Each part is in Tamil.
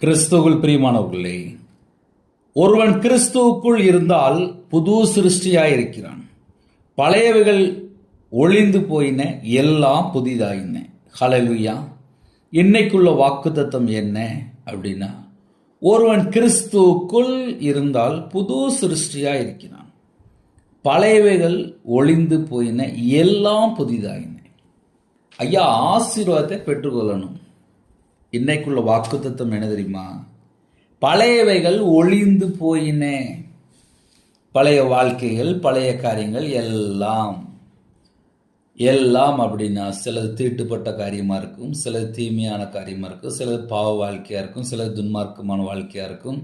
கிறிஸ்துவுக்குள் பிரியமானவர்களே, ஒருவன் கிறிஸ்துவுக்குள் இருந்தால் புது சிருஷ்டியாயிருக்கிறான். பழையவைகள் ஒளிந்து போயின, எல்லாம் புதிதாயின. ஹல்லேலூயா. இன்னைக்குள்ள வாக்குத்தத்தம் என்ன அப்படின்னா, ஒருவன் கிறிஸ்துவுக்குள் இருந்தால் புது சிருஷ்டியாயிருக்கிறான். பழையவைகள் ஒளிந்து போயின, எல்லாம் புதிதாயின. ஐயா, ஆசீர்வாதத்தை பெற்றுக்கொள்ளணும். இன்னைக்குள்ள வாக்குத்தத்தம் என்ன தெரியுமா? பழையவைகள் ஒளிந்து போயின. பழைய வாழ்க்கைகள், பழைய காரியங்கள் எல்லாம் எல்லாம் அப்படின்னா, சிலது தீட்டுப்பட்ட காரியமா இருக்கும், சிலது தீமையான காரியமா இருக்கும், சிலது பாவ வாழ்க்கையா இருக்கும், சிலது துன்மார்க்கமான வாழ்க்கையா இருக்கும்.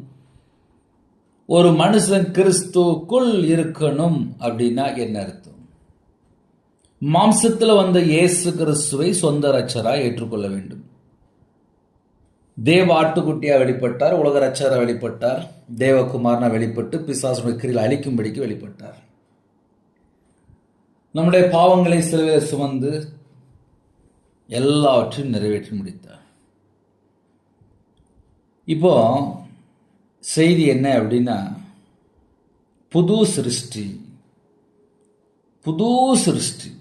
ஒரு மனுஷன் கிறிஸ்துவுக்குள் இருக்கணும் அப்படின்னா என்ன அர்த்தம்? மாம்சத்தில் வந்த இயேசு கிறிஸ்துவை சொந்த இரட்சரா ஏற்றுக்கொள்ள வேண்டும். தேவ ஆட்டுக்குட்டியா வெளிப்பட்டார், உலக இரட்சகரா வெளிப்பட்டார், தேவகுமாரனா வெளிப்பட்டு பிசாசுடைய கிரியில் அழிக்கும்படிக்கு வெளிப்பட்டார். நம்முடைய பாவங்களை சிலுவையில் சுமந்து எல்லாவற்றையும் நிறைவேற்றி முடித்தார். இப்போ செய்தி என்ன அப்படின்னா, புது சிருஷ்டி. புது சிருஷ்டி.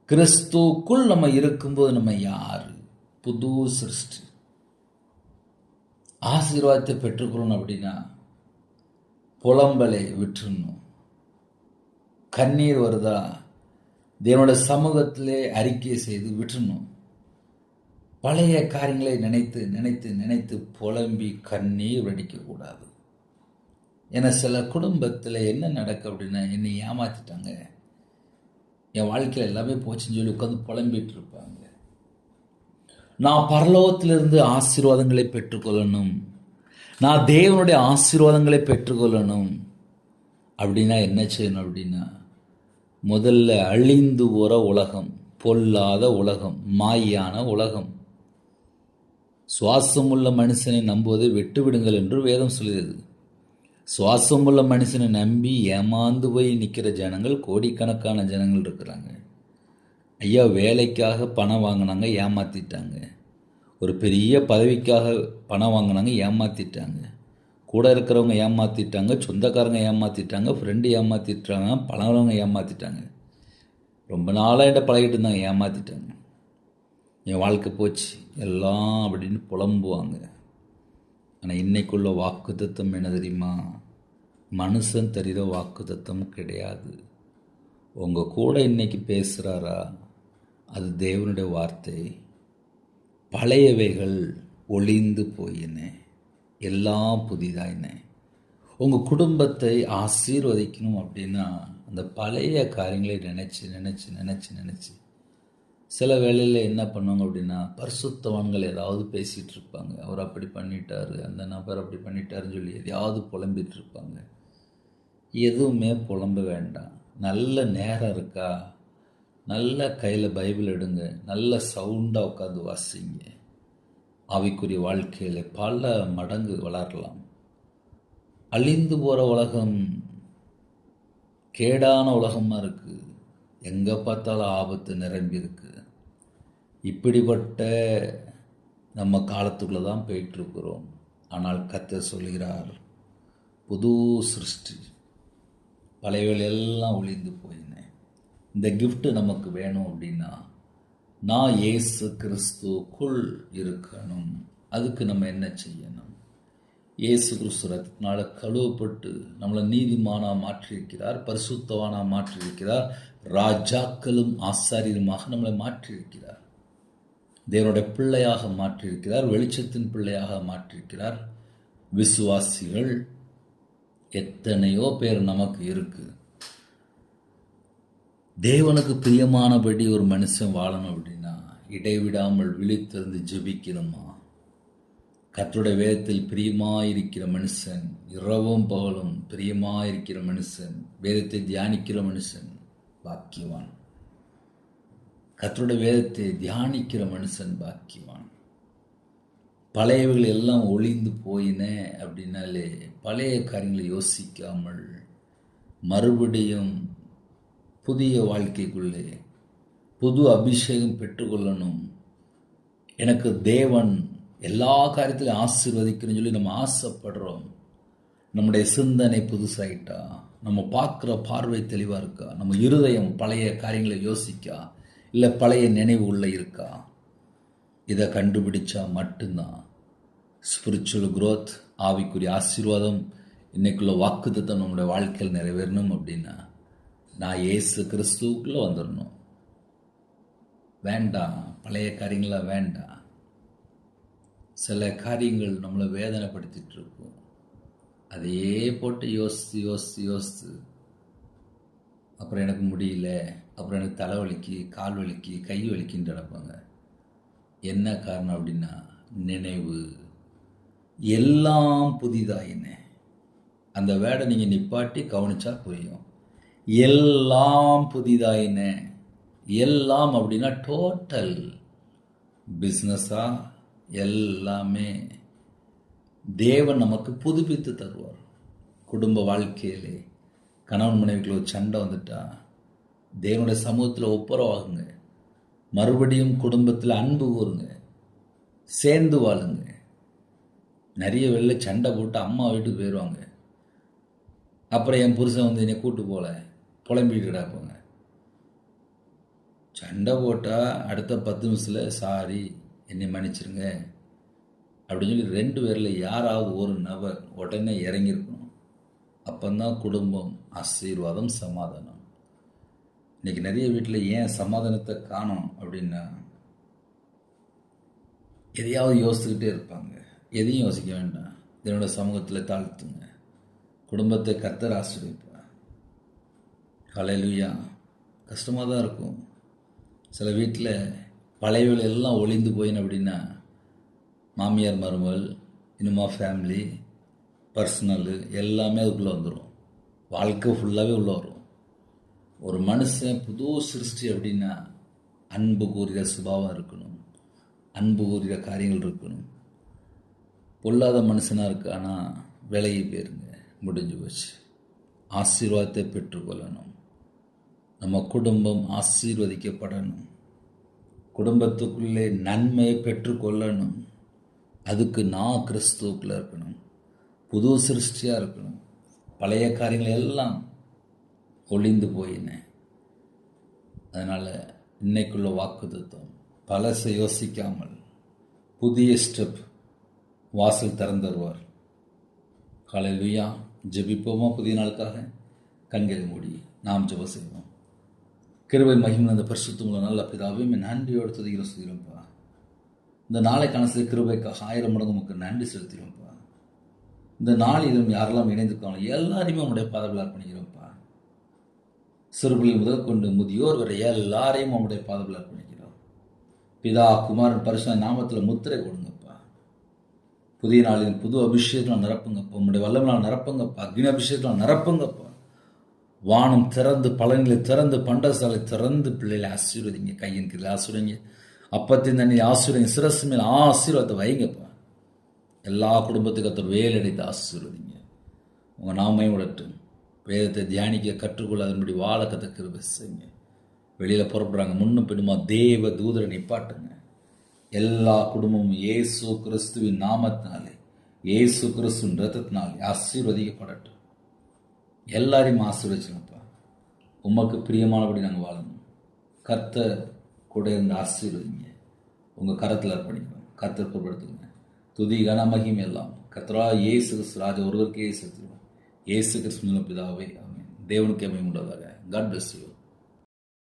கிறிஸ்துவுக்குள் நம்ம இருக்கும்போது நம்ம யாரு? புது சிருஷ்டி. ஆசீர்வாதத்தை பெற்றுக்கொள்ளணும் அப்படின்னா புலம்பலை விட்டுறணும். கண்ணீர் வருதா, தேவனுடைய சமூகத்திலே அறிக்கை செய்து விட்டுறணும். பழைய காரியங்களை நினைத்து நினைத்து நினைத்து புலம்பி கண்ணீர் வடிக்கக்கூடாது. ஏன்னா சில குடும்பத்தில் என்ன நடக்கு அப்படின்னா, என்னை ஏமாத்திட்டாங்க, என் வாழ்க்கையில் எல்லாமே போச்சுன்னு சொல்லி உட்காந்து புலம்பிட்டு இருப்பாங்க. நான் பரலோகத்திலிருந்து ஆசீர்வாதங்களை பெற்றுக்கொள்ளணும், நான் தேவனுடைய ஆசீர்வாதங்களை பெற்றுக்கொள்ளணும் அப்படின்னா என்ன செய்யணும் அப்படின்னா, முதல்ல அழிந்து போகிற உலகம், பொல்லாத உலகம், மாயான உலகம், சுவாசமுள்ள மனுஷனை நம்புவதை விட்டுவிடுங்கள் என்று வேதம் சொல்கிறது. சுவாசமுள்ள மனுஷனை நம்பி ஏமாந்து போய் நிற்கிற ஜனங்கள் கோடிக்கணக்கான ஜனங்கள் இருக்கிறாங்க. ஐயா, வேலைக்காக பணம் வாங்கினாங்க, ஏமாற்றிட்டாங்க. ஒரு பெரிய பதவிக்காக பணம் வாங்கினாங்க, ஏமாற்றிட்டாங்க. கூட இருக்கிறவங்க ஏமாற்றிட்டாங்க, சொந்தக்காரங்க ஏமாற்றிட்டாங்க, ஃப்ரெண்டு ஏமாற்றிட்டாங்க, பழகிறவங்க ஏமாற்றிட்டாங்க. ரொம்ப நாளாக என்கிட்ட பழகிட்டு இருந்தாங்க, ஏமாற்றிட்டாங்க, என் வாழ்க்கை போச்சு எல்லாம் அப்படின்னு புலம்புவாங்க. ஆனால் இன்னைக்குள்ள வாக்குத்தத்தம் என்ன தெரியுமா? மனுஷன் தெரிகிற வாக்குத்தத்தம் கிடையாது. உங்கள் கூட இன்னைக்கு பேசுகிறாரா? அது தேவனுடைய வார்த்தை. பழையவைகள் ஒளிந்து போயின, எல்லாம் புதிதாயின. உங்கள் குடும்பத்தை ஆசீர்வதிக்கணும் அப்படின்னா அந்த பழைய காரியங்களை நினச்சி நினச்சி நினச்சி நினச்சி சில வேளையில் என்ன பண்ணுவாங்க அப்படின்னா, பரிசுத்தவான்கள் ஏதாவது பேசிகிட்டு இருப்பாங்க. அவர் அப்படி பண்ணிட்டாரு, அந்த நபர் அப்படி பண்ணிட்டாருன்னு சொல்லி எதையாவது புலம்பிட்டு இருப்பாங்க. எதுவுமே புலம்ப வேண்டாம். நல்ல நேரம் இருக்கா, நல்ல கையில் பைபிள் எடுங்க, நல்ல சவுண்டாக உட்காந்து வாசிங்க. ஆவிக்குரிய வாழ்க்கையில் பல மடங்கு வளரலாம். அழிந்து போகிற உலகம் கேடான உலகமாக இருக்குது. எங்கே பார்த்தாலும் ஆபத்து நிரம்பி இருக்கு. இப்படிப்பட்ட நம்ம காலத்துக்குள்ளே தான் போயிட்டுருக்குறோம். ஆனால் கர்த்தர் சொல்கிறார், புது சிருஷ்டி, பழையவைகள் எல்லாம் ஒளிந்து போயின. இந்த கிஃப்ட் நமக்கு வேணும் அப்படின்னா, நான் இயேசு கிறிஸ்துவுக்குள் இருக்கணும். அதுக்கு நம்ம என்ன செய்யணும்? இயேசு கிறிஸ்து ரத்தத்தினால கழுவப்பட்டு நம்மளை நீதிமானா மாற்றியிருக்கிறார், பரிசுத்தவானா மாற்றியிருக்கிறார், ராஜாக்களும் ஆசாரியருமாக நம்மளை மாற்றியிருக்கிறார், தேவனுடைய பிள்ளையாக மாற்றியிருக்கிறார், வெளிச்சத்தின் பிள்ளையாக மாற்றியிருக்கிறார். விசுவாசிகள் எத்தனையோ பேர் நமக்கு இருக்கு. தேவனுக்கு பிரியமானபடி ஒரு மனுஷன் வாழணும் அப்படின்னா இடைவிடாமல் விழித்திருந்து ஜெபிக்கணுமா? கர்த்தருடைய வேதத்தில் பிரியமாயிருக்கிற மனுஷன், இரவும் பகலும் பிரியமாயிருக்கிற மனுஷன், வேதத்தை தியானிக்கிற மனுஷன் பாக்கியவான். கர்த்தருடைய வேதத்தை தியானிக்கிற மனுஷன் பாக்கியவான். பழையவைகள் எல்லாம் ஒளிந்து போயின அப்படின்னாலே பழைய காரியங்களை யோசிக்காமல் மறுபடியும் புதிய வாழ்க்கைக்குள்ளே புது அபிஷேகம் பெற்றுக்கொள்ளணும். எனக்கு தேவன் எல்லா காரியத்திலும் ஆசீர்வதிக்கணும்னு சொல்லி நம்ம ஆசைப்படுறோம். நம்முடைய சிந்தனை புதுசாயிட்டா, நம்ம பார்க்குற பார்வை தெளிவாக இருக்கா, நம்ம இருதயம் பழைய காரியங்களை யோசிக்கா, இல்லை பழைய நினைவு உள்ள இருக்கா, இதை கண்டுபிடிச்சா மட்டும்தான் ஸ்பிரிச்சுவல் growth, ஆவிக்குரிய ஆசீர்வாதம், இன்னைக்குள்ள வாக்குத்தத்தம் நம்முடைய வாழ்க்கையில் நிறைவேறணும். அப்படின்னா நான் இயேசு கிறிஸ்துவுக்குள்ளே வந்துடணும். வேண்டாம், பழைய காரியங்களாக வேண்டாம். சில காரியங்கள் நம்மளை வேதனைப்படுத்திட்டு இருக்கும். அதையே போட்டு யோசித்து யோசித்து யோசித்து அப்புறம் எனக்கு முடியல, அப்புறம் எனக்கு தலைவலிக்கு, கால் வலிக்கு, கை வலிக்குன்னு நடப்பாங்க. என்ன காரணம் அப்படின்னா நினைவு. எல்லாம் புதிதாயின. அந்த வேடை நீங்கள் நிப்பாட்டி கவனிச்சா புரியும். எல்லாம் புதிதாயின. எல்லாம் அப்படின்னா டோட்டல் பிஸ்னஸா எல்லாமே தேவன் நமக்கு புதுப்பித்து தருவார். குடும்ப வாழ்க்கையிலே கணவன் மனைவிக்குள்ள ஒரு சண்டை வந்துட்டா தேவனுடைய சமூகத்தில் ஒப்புரவாகுங்க. மறுபடியும் குடும்பத்தில் அன்பு கூறுங்க, சேர்ந்து வாழுங்க. நிறைய வெளில சண்டை போட்டு அம்மா வீட்டுக்கு போயிடுவாங்க. அப்புறம் என் புருஷன் வந்து என்னை கூட்டு போல புலம்பிட்டு கிடப்பாங்க. சண்டை போட்டால் அடுத்த 10 நிமிஷத்தில் சாரி, என்னை மன்னிச்சிருங்க அப்படின்னு சொல்லி 2 பேரில் யாராவது ஒரு நபர் உடனே இறங்கியிருக்கணும். அப்போந்தான் குடும்பம் ஆசீர்வாதம், சமாதானம். இன்றைக்கி நிறைய வீட்டில் ஏன் சமாதானத்தை காணோம் அப்படின்னா எதையாவது யோசிச்சுக்கிட்டே இருப்பாங்க. எதையும் யோசிக்க வேண்டாம், இதனோட சமூகத்தில் தாழ்த்துங்க. குடும்பத்தை கர்த்தர் ஆசீர்வதிப்பார். ஹல்லேலூயா. கஷ்டமாக தான் இருக்கும். சில வீட்டில் பழையவர்கள் எல்லாம் ஒளிந்து போயின்னு அப்படின்னா மாமியார் மருமகள், இனிமா ஃபேமிலி, பர்சனலு எல்லாமே அதுக்குள்ளே வந்துடும். வாழ்க்கை ஃபுல்லாகவே உள்ளே வரும். ஒரு மனுஷன் புது சிருஷ்டி அப்படின்னா அன்பு கூறுகிற சுபாவம் இருக்கணும், அன்பு கூறுகிற காரியங்கள் இருக்கணும். பொல்லாத மனுஷனாக இருக்கு, ஆனால் விலகி போயிருங்க, முடிஞ்சு போச்சு. ஆசீர்வாதத்தை பெற்றுக்கொள்ளணும். நம்ம குடும்பம் ஆசீர்வதிக்கப்படணும். குடும்பத்துக்குள்ளே நன்மையை பெற்றுக்கொள்ளணும். அதுக்கு நான் கிறிஸ்துவுக்குள்ளே இருக்கணும், புது சிருஷ்டியாக இருக்கணும். பழைய காரியங்கள் எல்லாம் ஒளிந்து போயினேன். அதனால் இன்னைக்குள்ள வாக்குத்தத்தம், பழசை யோசிக்காமல் புதிய ஸ்டெப், வாசல் திறந்தருவார். ஹல்லேலூயா. ஜெபிப்போமா? புதிய நாளுக்காக கண்களை மூடி நாம் ஜெபம் செய்வோம். கிருபை மகிமை அந்த பரிசுத்தமுள்ள நல்ல பிதாவே, நன்றியோடு துதிக்கிறோம்ப்பா. இந்த நாளை கணக்கு கிருபைக்காக 1000 மடங்கு நமக்கு நன்றி செலுத்திடுவோம்ப்பா. இந்த நாளிலும் யாரெல்லாம் இணைந்துக்காங்களோ எல்லாரையுமே உங்களுடைய பாதத்தில் அர்ப்பணிக்கிறோம்ப்பா. சிறுபிள்ளைகள் முதல் கொண்டு முதியோர் வரை எல்லாரையும் உங்களுடைய பாதத்தில் அர்ப்பணிக்கிறோம். பிதா குமாரன் பரிசுத்த நாமத்தில் முத்திரை கொடுங்கப்பா. புதிய நாளின் புது அபிஷேகத்தில் நிரப்புங்கப்பா. உங்களுடைய வல்லமையால் நிரப்புங்கப்பா. அக்னி அபிஷேகத்தில் நிரப்புங்கப்பா. வானம் திறந்து, பலன்களை திறந்து, பண்டசாலை திறந்து பிள்ளைகளை ஆசீர்வதிங்க. கையின் கீழே ஆசீர்வதிங்க. அப்பத்தின் தண்ணி ஆசீர்வதிங்க. சிரசு மேல் ஆசீர்வாதத்தை வைங்கப்பா. எல்லா குடும்பத்துக்கு அத்தர் வேலடைத்து ஆசீர்வதிங்க. உங்கள் நாமே விடட்டும். வேதத்தை தியானிக்க கற்றுக்கொள்ள அதன்படி வாழ கத்த கிருபை செய்யுங்க. வெளியில் புறப்படுறாங்க, முன்னும் பின்னுமா தேவ தூதரை நிப்பாட்டுங்க. எல்லா குடும்பமும் இயேசு கிறிஸ்துவின் நாமத்தினாலே, இயேசு கிறிஸ்துவின் ரத்தத்தினாலே ஆசீர்வதிக்கப்படட்டும். எல்லாரையும் ஆசீர்வதிச்சுங்கப்பா. உமக்கு பிரியமானபடி நாங்கள் வாழணும். கர்த்தர் கூட இருந்து ஆசீர்வதிங்க. உங்கள் கரத்தில் அர்ப்பணிக்கிறோம். கர்த்தர் பொருட்படுத்துங்க. துதி கன மகிமை எல்லாம் கர்த்தரா இயேசு கிறிஸ்து ராஜா ஒருவருக்கே செலுத்துவோம். இயேசு கிறிஸ்து பிதாவே ஆமென். தேவனுக்கு மகிமை உண்டாவதாக. God bless you.